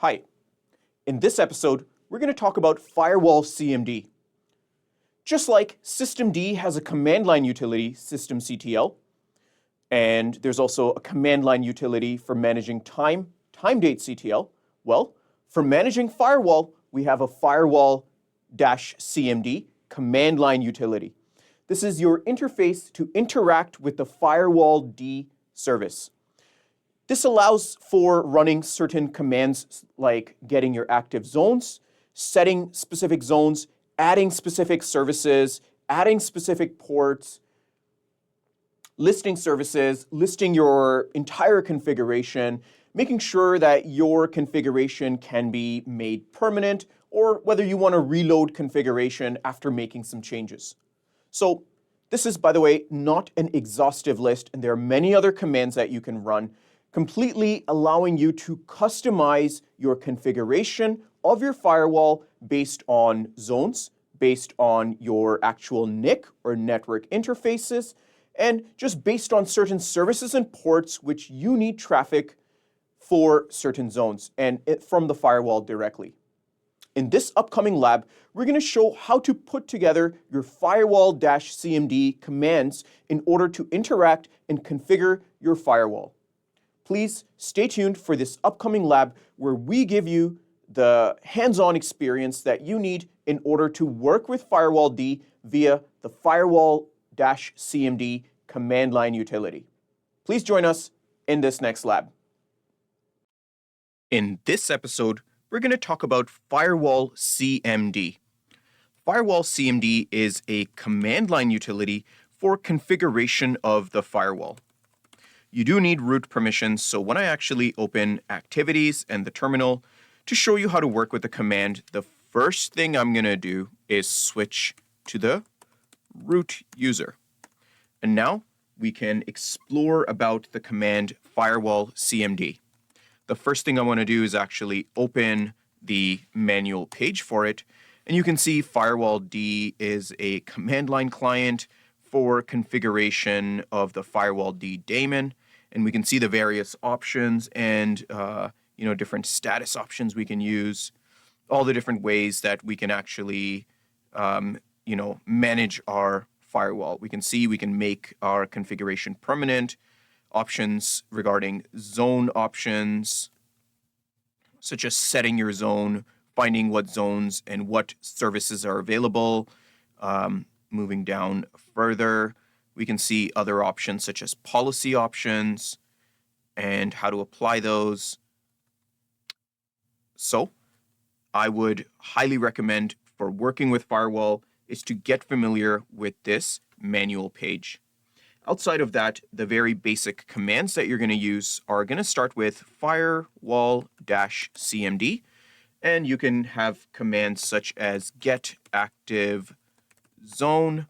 Hi. In this episode, we're going to talk about Firewall-cmd. Just like systemd has a command line utility, systemctl, and there's also a command line utility for managing timedatectl, well, for managing firewall, we have a Firewall-cmd command line utility. This is your interface to interact with the Firewalld service. This allows for running certain commands like getting your active zones, setting specific zones, adding specific services, adding specific ports, listing services, listing your entire configuration, making sure that your configuration can be made permanent, or whether you want to reload configuration after making some changes. So this is, by the way, not an exhaustive list, and there are many other commands that you can run, completely allowing you to customize your configuration of your firewall based on zones, based on your actual NIC or network interfaces, and just based on certain services and ports which you need traffic for certain zones and from the firewall directly. In this upcoming lab, we're going to show how to put together your Firewall-cmd commands in order to interact and configure your firewall. Please stay tuned for this upcoming lab where we give you the hands-on experience that you need in order to work with Firewalld via the Firewall-cmd command line utility. Please join us in this next lab. In this episode, we're going to talk about Firewall-cmd. Firewall-cmd is a command line utility for configuration of the firewall. You do need root permissions, so when I actually open Activities and the terminal to show you how to work with the command, the first thing I'm going to do is switch to the root user. And now we can explore about the command Firewall-cmd. The first thing I want to do is actually open the manual page for it, and you can see Firewalld is a command line client for configuration of the Firewalld daemon, and we can see the various options and different status options we can use, all the different ways that we can actually manage our firewall. We can see we can make our configuration permanent, options regarding zone options, such as setting your zone, finding what zones and what services are available. Moving down further, we can see other options such as policy options and how to apply those. So I would highly recommend for working with Firewall is to get familiar with this manual page. Outside of that, the very basic commands that you're going to use are going to start with Firewall-cmd, and you can have commands such as get active zone.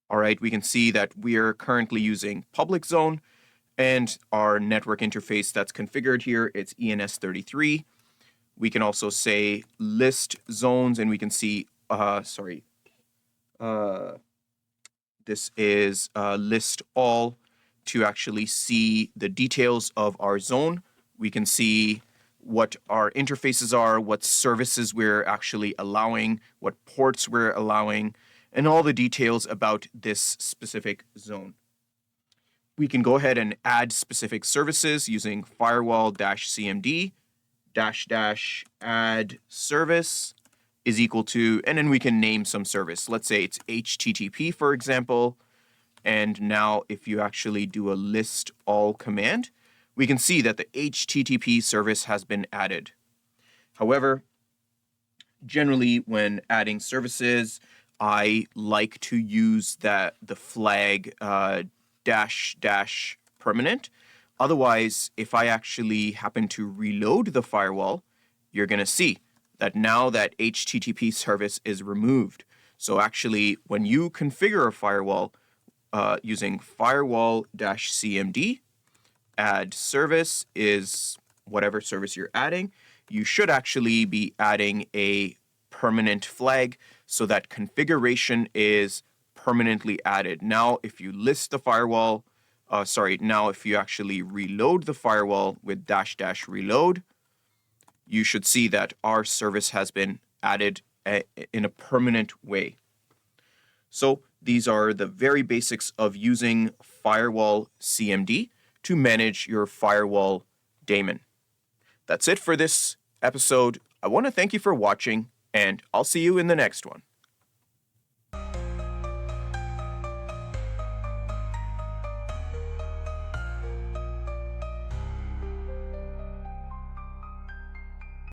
All right, we can see that we are currently using public zone, and our network interface that's configured here, it's ENS33. We can also say list zones, and we can see, this is list all to actually see the details of our zone. We can see what our interfaces are, what services we're actually allowing, what ports we're allowing, and all the details about this specific zone. We can go ahead and add specific services using Firewall-cmd --add service is equal to, and then we can name some service. Let's say it's HTTP, for example. And now if you actually do a list all command, we can see that the HTTP service has been added. However, generally when adding services, I like to use the flag -- permanent. Otherwise, if I actually happen to reload the firewall, you're going to see that now that HTTP service is removed. So actually, when you configure a firewall using Firewall-cmd, add service is whatever service you're adding, you should actually be adding a permanent flag so that configuration is permanently added. Now, if you list the firewall, now if you actually reload the firewall with -- reload, you should see that our service has been added in a permanent way. So these are the very basics of using Firewall-cmd to manage your firewall daemon. That's it for this episode. I want to thank you for watching, and I'll see you in the next one.